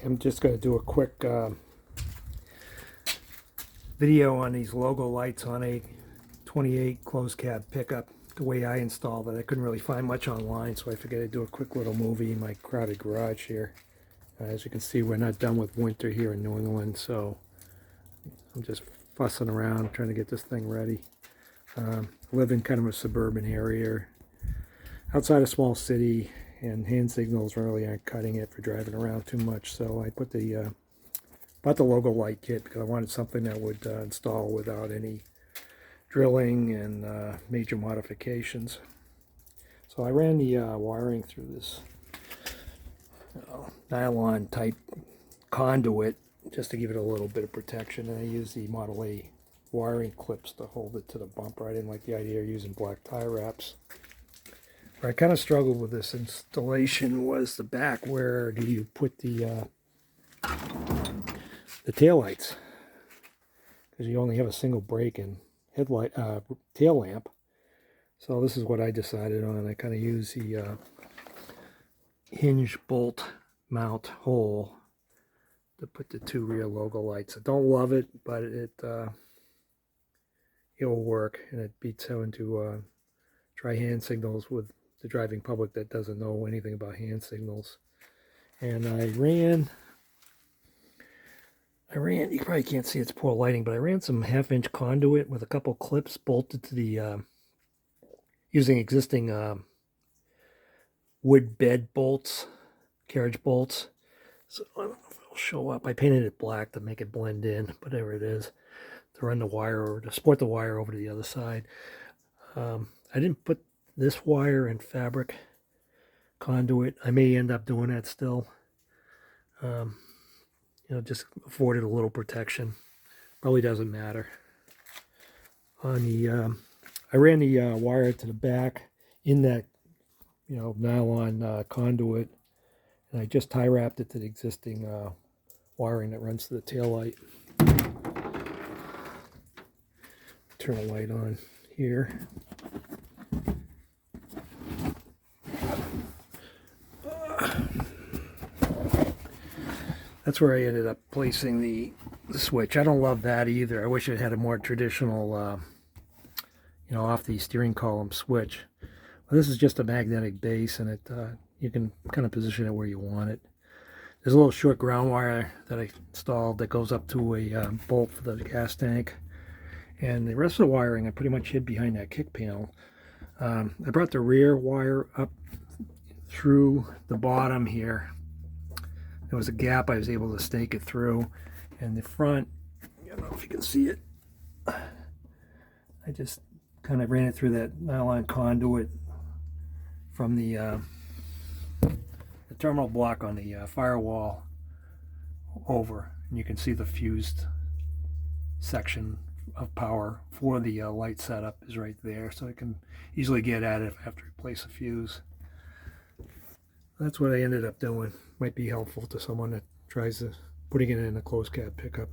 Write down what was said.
I'm just going to do a quick video on these logo lights on a 28 closed cab pickup, the way I installed it. I couldn't really find much online, so I figured I'd do a quick little movie in my crowded garage here. As you can see, we're not done with winter here in New England, so I'm just fussing around trying to get this thing ready. I live in kind of a suburban area outside a small city, and hand signals really aren't cutting it for driving around too much. So I put bought the logo light kit because I wanted something that would install without any drilling and major modifications. So I ran the wiring through this nylon type conduit just to give it a little bit of protection, and I used the Model A wiring clips to hold it to the bumper. I didn't like the idea of using black tie wraps. Where I kind of struggled with this installation was the back. Where do you put the tail lights? Because you only have a single break in headlight tail lamp. So this is what I decided on. I kind of use the hinge bolt mount hole to put the two rear logo lights. I don't love it, but it'll work, and it beats having to try hand signals with the driving public that doesn't know anything about hand signals. And I ran, you probably can't see, it's poor lighting, but I ran some 1/2-inch conduit with a couple clips bolted to the, using existing wood bed bolts, carriage bolts. So I don't know if it'll show up. I painted it black to make it blend in, whatever it is, to run the wire or to support the wire over to the other side. I didn't put this wire in fabric conduit. I may end up doing that still. Just afforded a little protection. Probably doesn't matter. On the, I ran the wire to the back in that, nylon conduit, and I just tie wrapped it to the existing wiring that runs to the tail light. Turn the light on here. That's where I ended up placing the switch. I don't love that either. I wish it had a more traditional, off the steering column switch. Well, this is just a magnetic base, and you can kind of position it where you want it. There's a little short ground wire that I installed that goes up to a bolt for the gas tank. And the rest of the wiring I pretty much hid behind that kick panel. I brought the rear wire up through the bottom here. There was a gap I was able to stake it through, and the front, I don't know if you can see it, I just kind of ran it through that nylon conduit from the terminal block on the firewall over, and you can see the fused section of power for the light setup is right there, so I can easily get at it if I have to replace a fuse. That's what I ended up doing. Might be helpful to someone that tries putting it in a closed cab pickup.